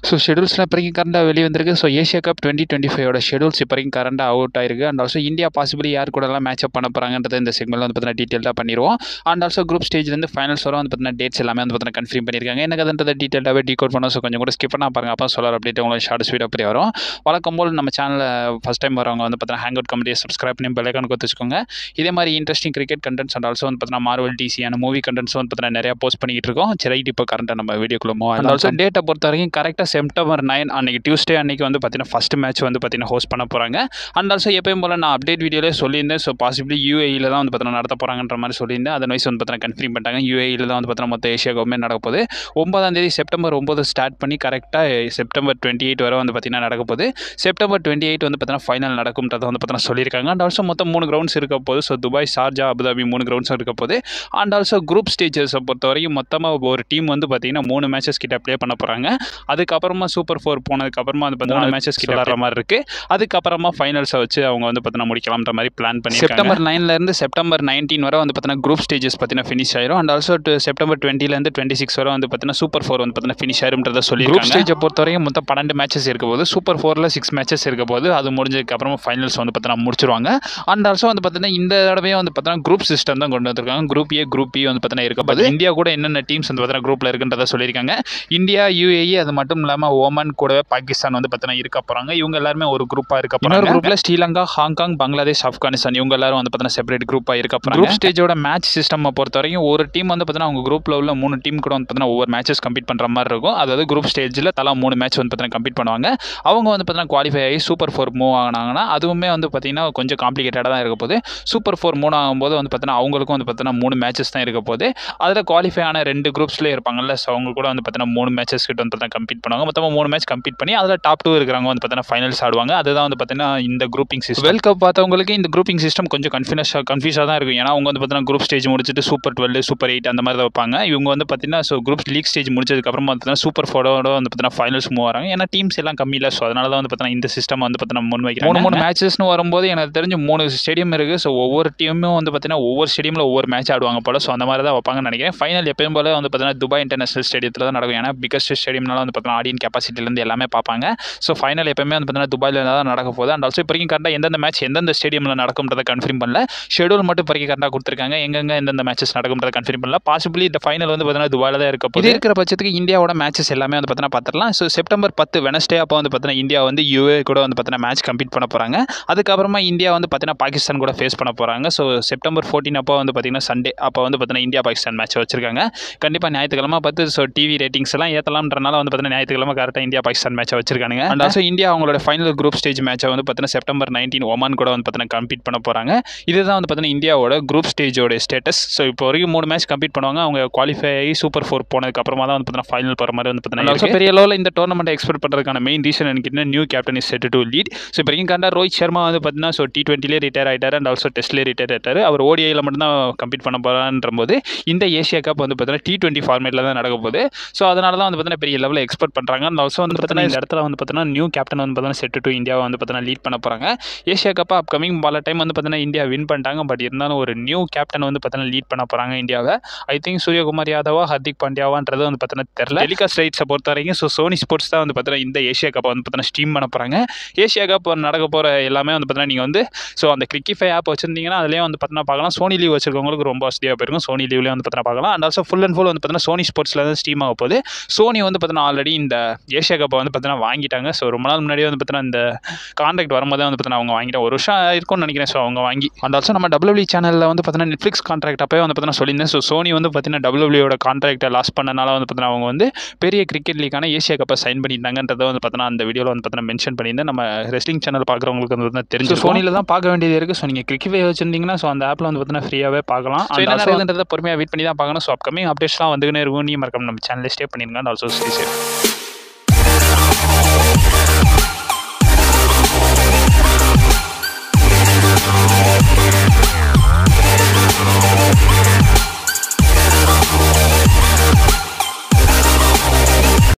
So ஷெடியூல்ஸ்லாம் இப்போ வரைக்கும் கரண்டாக வெளியே வந்திருக்கு. ஸோ ஏஷியா கப் 2025 ஷெடியூல்ஸ் இப்போ வரைக்கும் கரண்டாக அவுட் ஆயிருக்கு. அண்ட் ஆல்சோ இந்தியா பாசிபிளி யார் கூடலாம் மேட்ச் அப் பண்ண போகிறாங்கன்றத இந்த செக்மெண்ட்டில் வந்து பார்த்தீங்கன்னா டீட்டெயிலாக பண்ணிடுவோம். அண்ட் ஆல்சோ குரூப் ஸ்டேஜ்லேருந்து ஃபைனல்ஸ் வர வந்து பார்த்தீங்கன்னா டேட்ஸ் எல்லாமே வந்து பார்த்தீங்கன்னா கன்ஃபார்ம் பண்ணியிருக்காங்க. எனக்கு அதுன்றதை டீட்டெயிலாகவே டீகோட் பண்ணோம். ஸோ கொஞ்சம் கூட ஸ்கிப் பண்ணால் பாருங்கள், அப்போ சொல்கிற அப்டேட் உங்களுக்கு ஷார்ட் ஸ்வீட் அப்படி வரும். வழக்கம் போல் நம்ம சேனலில் ஃபஸ்ட் டைம் வரவங்க வந்து பார்த்தீங்கன்னா ஹேங் அவுட் கமெடியை சப்ஸ்கிரைப் பண்ணி பெல் ஐகான் கொடுத்து வச்சுக்கோங்க. இதே மாதிரி interesting cricket contents and also வந்து பார்த்தீங்கன்னா மார்வல் டிசியான மூவி கண்டென்ட்ஸ் வந்து பார்த்தீங்கன்னா நிறையா போஸ்ட் பண்ணிட்டு இருக்கோம். சரி, இப்போ கரண்ட்டாக நம்ம வீடியோக்குள்ள மூவ் ஆகும். ஆல்சோ டேட்டை பொறுத்த வரைக்கும் கரெக்டாக செப்டம்பர் 9 அன்றைக்கி டியூஸ்டே அன்றைக்கி வந்து பார்த்தீங்கன்னா ஃபஸ்ட் மேட்ச் வந்து பார்த்தீங்கன்னா ஹோஸ்ட் பண்ண போகிறாங்க. அண்ட் ஆல்சோ எப்பயும் போல் நான் அப்டேட் வீடியோலே சொல்லியிருந்தேன். ஸோ பாசிபிளி யூஏஇயில் தான் வந்து பார்த்தீங்கன்னா நடத்த போகிறாங்கன்ற மாதிரி சொல்லியிருந்தேன். அதன் வயசு வந்து பார்த்தீங்கன்னா கன்ஃபார்ம் பண்ணிட்டாங்க. யூஏஇயில் தான் வந்து பார்த்தீங்கன்னா மொத்த ஏஷியா கப்புமே நடக்க போகுது. 9 செப்டம்பர் 9 ஸ்டார்ட் பண்ணி கரெக்டாக செப்டம்பர் 28 வரை வந்து பார்த்தீங்கன்னா நடக்க போகுது. செப்டம்பர் 28 வந்து பார்த்தீங்கன்னா ஃபைனல் நடக்கும்ன்றதை வந்து பார்த்தீங்கன்னா சொல்லியிருக்காங்க. அண்ட் ஆல்சோ மொத்தம் 3 கிரவுண்ட்ஸ் இருக்க போகுது. ஸோ துபாய், ஷார்ஜா, அபுதாபி 3 கிரவுண்ட்ஸும் இருக்க போகுது. அண்ட் ஆல்சோ குரூப் ஸ்டேஜஸை பொறுத்த வரைக்கும் மொத்தமாக ஒரு டீம் வந்து பார்த்தீங்கன்னா 3 மேட்சஸ் கிட்ட ப்ளே பண்ண போகிறாங்க. அதுக்கப்புறமா சூப்பர் 4 போனதுக்கப்புறமா வந்து பார்த்தீங்கன்னா மேட்சஸ் கிட்ட விளாட்ற மாதிரி இருக்குது. அதுக்கப்புறமா ஃபைனல்ஸை வச்சு அவங்க வந்து பார்த்தீங்கன்னா முடிக்கலாம்ன்ற மாதிரி பிளான் பண்ணி செப்டம்பர் 9 செப்டம்பர் 19 வரை வந்து பார்த்தீங்கன்னா குரூப் ஸ்டேஜஸ் பார்த்தீங்கன்னா ஃபினிஷ் ஆயிரும். அண்ட் ஆல்சோ செப்டம்பர் 20 26 வரை வந்து பார்த்தீங்கன்னா சூப்பர் 4 வந்து பார்த்தீங்கன்னா ஃபினிஷ் ஆயிரும்ன்றதை சொல்லியிருக்காங்க. குரூப் ஸ்டேஜை பொறுத்த வரைக்கும் மொத்தம் 12 மேட்சஸ் இருக்க போது. சூப்பர் 4ல் 6 மேட்சஸ் இருக்க போது. அது முடிஞ்சதுக்கு அப்புறமா ஃபைனல்ஸ் வந்து பார்த்தீங்கன்னா முடிச்சிருவாங்க. அண்ட் ஆல்சோ வந்து பார்த்தீங்கன்னா இந்த தடவையும் வந்து பார்த்தீங்கன்னா குரூப் சிஸ்டம் தான் கொண்டு வந்திருக்காங்க. குரூப் ஏ, குரூப் பி வந்து பார்த்தீங்கன்னா இருக்க போது. இந்தியா கூட என்னென்ன டீம்ஸ் வந்து பார்த்தீங்கன்னா குரூப்பில் இருக்குன்றதை சொல்லியிருக்காங்க. இந்தியா, யூஏஇ, அது மட்டும் இல்லாமல் ஓமன் கூடவே பாகிஸ்தான் வந்து பார்த்தீங்கன்னா இருக்க போகிறாங்க. இவங்க எல்லாருமே ஒரு குரூப்பாக இருக்க போகிறாங்க. இன்னொரு குரூப்பில் ஸ்ரீலங்கா, ஹாங்காங், பங்களாதேஷ், ஆப்கானிஸ்தான் இவங்க எல்லாரும் வந்து பார்த்தீங்கன்னா செப்பரேட் குரூப்பாக இருக்க போகிறாங்க. குரூப் ஸ்டேஜோட மேட்ச் சிஸ்டம் பொறுத்த வரைக்கும் ஒரு டீம் வந்து பார்த்தீங்கன்னா அவங்க குரூப்பில் உள்ள 3 டீம் கூட வந்து பார்த்தீங்கன்னா ஒவ்வொரு மேட்சஸ் கம்ப்ளீட் பண்ணுற மாதிரி இருக்கும். அதாவது குரூப் ஸ்டேஜில் தலா 3 மேட்ச் வந்து பார்த்தீங்கன்னா கம்ப்ளீட் பண்ணுவாங்க. அவங்க வந்து பார்த்தீங்கன்னா குவாலிஃபை ஆகி சூப்பர் 4 மூவ் ஆனாங்கன்னா அதுவுமே வந்து பார்த்தீங்கன்னா கொஞ்சம் காம்ப்ளிகேட்டடாக தான் இருக்க போகுது. சூப்பர் 4 மூவ் ஆகும்போது வந்து பார்த்தீங்கன்னா அவங்களுக்கும் வந்து பார்த்தீங்கன்னா 3 மேட்சஸ் தான் இருக்க போகுது. அதில் குவாலிஃபை ஆன 2 குரூப்ஸ்லேயே இருப்பாங்கல்ல, ஸோ அவங்க கூட வந்து பார்த்தீங்கன்னா 3 மேட்சஸ் கிட்ட வந்து பார்த்தீங்கன்னா கம்ப்ளீட் பண்ணுவாங்க. மொத்தமாக 3 மேட்ச் கம்ப்ளீட் பண்ணி அதில் டாப் 2 இருக்கிறவங்க வந்து பார்த்தீங்கன்னா ஃபைனல்ஸ் ஆடுவாங்க. அதுதான் வந்து பார்த்தீங்கன்னா இந்த குரூப்பிங் சிஸ்டம். வேர்ல்ட் கப் பார்த்தவங்களுக்கு இந்த குரூப்பிங் சிஸ்டம் கொஞ்சம் கன்ஃபியூஸாக தான் இருக்கும். ஏன்னா அவங்க வந்து பார்த்தீங்கன்னா குரூப் ஸ்டேஜ் முடிச்சுட்டு சூப்பர் 12, சூப்பர் 8 அந்த மாதிரி தான் வைப்பாங்க. இவங்க வந்து பார்த்தீங்கன்னா ஸோ குரூப் லீக் ஸ்டேஜ் முடிச்சதுக்கப்புறமா வந்து சூப்பர் 4ஓட வந்து பார்த்தீங்கன்னா ஃபைனல்ஸ் மூவ் ஆகிறாங்க. ஏன்னா டீம்ஸ் எல்லாம் கம்மி இல்லை. ஸோ அதனால தான் வந்து பார்த்தீங்கன்னா இந்த சிஸ்டம் வந்து பார்த்தீங்கன்னா முன் வைக்கிறாங்க. 3 மேட்சஸ்னு வரும்போது எனக்கு தெரிஞ்சு 3 ஸ்டேடியம் இருக்குது. ஸோ ஒவ்வொரு டீமும் வந்து பார்த்தீங்கன்னா ஒவ்வொரு ஸ்டேடியமில் ஒவ்வொரு மேட்ச் ஆடுவாங்க போல. ஸோ அந்த மாதிரி தான் வைப்பாங்கன்னு நினைக்கிறேன். ஃபைனல் எப்பயும் போல வந்து பார்த்தீங்கன்னா துபாய் இன்டர்நேஷனல் ஸ்டேடியத்தில் தான் நடக்கும். ஏன்னா பிகஸ்ட் ஸ்டேடியம்னால வந்து பார்த்தீங்கன்னா ஆடியன் கெப்பாசிட்டிலேருந்து எல்லாமே பார்ப்பாங்க. ஸோ ஃபைனல் எப்பயுமே வந்து பார்த்தீங்கன்னா துபாயில் தான் நடக்க போகுது. அண்ட் ஆல்சோ இப்போ வரைக்கும் கரெக்டாக எந்தெந்த மேட்ச் எந்தெந்த ஸ்டேடியமில் நடக்கும்ன்றதை கன்ஃபார்ம் பண்ணல. ஷெடியூல் மட்டும் இப்போ வரைக்கும் கரெக்டாக கொடுத்துருக்காங்க. எங்கெங்கே எந்தெந்த மேட்சஸ் நடக்கும்ன்றதை கன்ஃபார்ம் பண்ணல. பாசிபிளி இந்த ஃபைனல் வந்து பார்த்தீங்கன்னா துபாயில் தான் இருக்க போகுது. இருக்கிற பட்சத்துக்கு இந்தியாவோட மேட்சஸ் எல்லாமே வந்து பார்த்தீங்கன்னா பார்த்துடலாம். ஸோ செப்டம்பர் 10 வெனஸ்டே அப்போ வந்து பார்த்தீங்கன்னா இந்தியா வந்து யூஏ கூட வந்து பார்த்தீங்கன்னா மேட்ச் கம்ப்ளீட் பண்ண போகிறாங்க. அதுக்கப்புறமா இந்தியா வந்து பார்த்தீங்கன்னா பாகிஸ்தான் கூட ஃபேஸ் பண்ண போகிறாங்க. ஸோ செப்டம்பர் 14 அப்போ வந்து பார்த்தீங்கன்னா சண்டே அப்போ வந்து பார்த்தீங்கன்னா இந்தியா பாகிஸ்தான் மேட்ச் வச்சிருக்காங்க. கண்டிப்பாக ஞாயிற்றுக்கிழமை பார்த்து ஸோ டிவி ரேட்டிங்ஸ் எல்லாம் ஏற்றலாம்ன்றனால வந்து பார்த்தீங்கன்னா ஞாயிற்றுக்கிழமை கரெக்டாக இந்தியா பாகிஸ்தான் மேட்சை வச்சிருக்காங்க. அண்ட் ஆல்சோ இந்தியா அவங்களோட ஃபைனல் குரூப் ஸ்டேஜ் மேட்சை வந்து பார்த்தீங்கன்னா செப்டம்பர் 19 ஒமான் கூட வந்து பார்த்தீங்கன்னா கம்ப்ளீட் பண்ண போகிறாங்க. இதுதான் வந்து பார்த்தீங்கன்னா இந்தியாவோட குரூப் ஸ்டேஜோட ஸ்டேட்டஸ். ஸோ இப்போ வரைக்கும் 3 மேட்ச் கம்ப்ளீட் பண்ணுவாங்க. அவங்க குவாலிஃபை ஆகி சூப்பர் 4 போனதுக்கு அப்புறமா தான் வந்து பார்த்தீங்கன்னா ஃபைனல் போகிற மாதிரி வந்து பார்த்தீங்கன்னா பெரிய லெவலில் இந்த டோர்னமெண்ட் எக்ஸ்பெக்ட் பண்ணுறதுக்கான மெயின் ரீசன் எனக்கு new captain is set to lead. So இப்போ வரைக்கும் கண்டா ரோஹித் சர்மா வந்து பார்த்தீங்கன்னா ஸோ T20லேயே ரிட்டையர் ஆகிட்டார். அண்ட் ஆல்சோ டெஸ்ட்லேயே ரிட்டையர் ஆகிட்டார். அவர் ஓடிஐயில் மட்டும்தான் கம்ப்ளீட் பண்ண போகிறான்ற போது இந்த ஏஷியா கப் வந்து பார்த்தீங்கன்னா T20 ஃபார்மேட்டில் தான் நடக்க போகுது. ஸோ அதனால தான் வந்து பார்த்தீங்கன்னா பெரிய லெவலில் எக்ஸ்பெக்ட் பண்ணுறாங்க. அண்ட் ஆல்சோ வந்து பார்த்தீங்கன்னா இந்த இடத்துல வந்து பார்த்தீங்கன்னா நியூ கேப்டன் வந்து பார்த்தீங்கன்னா செட் டு இந்தியாவை வந்து பார்த்தீங்கன்னா லீட் பண்ண போகிறாங்க. ஏஷியா கப் அப்கமிங் பல டைம் வந்து பார்த்தீங்கன்னா இந்தியா வின் பண்ணிட்டாங்க. பட் இருந்தாலும் ஒரு நியூ கேப்டன் வந்து பார்த்தீங்கன்னா லீட் பண்ண போகிறாங்க இந்தியாவை. ஐ திங்க் சூரியகுமார் யாதவா, ஹர்திக் பாண்டியாவான்றது வந்து பார்த்தீங்கன்னா தெரியல. டெலிகாஸ்ட் ரைட்ஸை பொறுத்த வரைக்கும் ஸோ சோனி ஸ்போர்ட்ஸ் தான் வந்து பார்த்தீங்கன்னா இந்த ஏஷியா கப்பை வந்து பார்த்தீங்கன்னா ஸ்ட்ரீம் பண்ண போகிறாங்க. ஏஷியா கப் நடக்க போகிற எல்லாமே வந்து பார்த்தீங்கன்னா நீங்கள் வந்து ஸோ அந்த கிரிக்கிஃபை ஆப் வச்சிருந்தீங்கன்னா அதுலேயே வந்து பார்த்தீங்கன்னா பார்க்கலாம். சோனி லீவ் வச்சிருக்கவங்களுக்கு ரொம்ப வசதியாக போயிருக்கும். சோனி லீவ்லேயே வந்து பார்த்தீங்கன்னா பார்க்கலாம். And also full and full வந்து பார்த்தீங்கன்னா சோனி ஸ்போர்ட்ஸில் தான் ஸ்ட்ரீம் ஆக போகுது. சோனி வந்து பார்த்தீங்கன்னா ஆல்ரெடி இந்த ஏஷியா கப்பை வந்து பார்த்தீங்கன்னா வாங்கிட்டாங்க. ஸோ ரொம்ப நாள் முன்னாடியே வந்து பார்த்தீங்கன்னா இந்த கான்ட்ராக்ட் வரும்போது வந்து பார்த்தீங்கன்னா அவங்க வாங்கிட்டாங்க. ஒரு வருஷம் இருக்கும்னு நினைக்கிறேன். ஸோ அவங்க வாங்கி அண்ட் ஆல்சோ நம்ம WWE சேனலில் வந்து பார்த்தீங்கன்னா நெட்ஃப்ளிக்ஸ் கான்ட்ராக்ட் அப்போயே வந்து பார்த்தீங்கன்னா சொல்லியிருந்தேன். ஸோ சோனி வந்து பார்த்தீங்கன்னா WWEயோட கான்ட்ராக்டை லாஸ் பண்ணனால வந்து பார்த்தீங்கன்னா அவங்க வந்து பெரிய கிரிக்கெட் லீக்கான ஏஷியா கப்பை சைன் பண்ணிட்டாங்கன்றதை வந்து பார்த்தீங்கன்னா அந்த வீடியோவில் வந்து பார்த்தீங்கன்னா மென்ஷன் பண்ணியிருந்தேன். நம்ம ரெஸ்லிங் சேனல் பார்க்குறவங்களுக்கு வந்து தெரிஞ்சு சோனியில் தான் பார்க்க வேண்டியது இருக்குது. ஸோ நீங்கள் கிரிக்கெட் வச்சிருந்தீங்கன்னா ஸோ அந்த ஆப்பில் வந்து பார்த்தீங்கன்னா ஃப்ரீயாகவே பார்க்கலாம். என்னன்றதை பொறுமையாக வெயிட் பண்ணி தான் பார்க்கணும். ஸோ அப்கமிங் அப்டேட்ஸ்லாம் வந்துக்கினே இருக்கும். நீ மறக்காம நம்ம சேனலில் ஸ்டே பண்ணிருங்க. And also stay safe.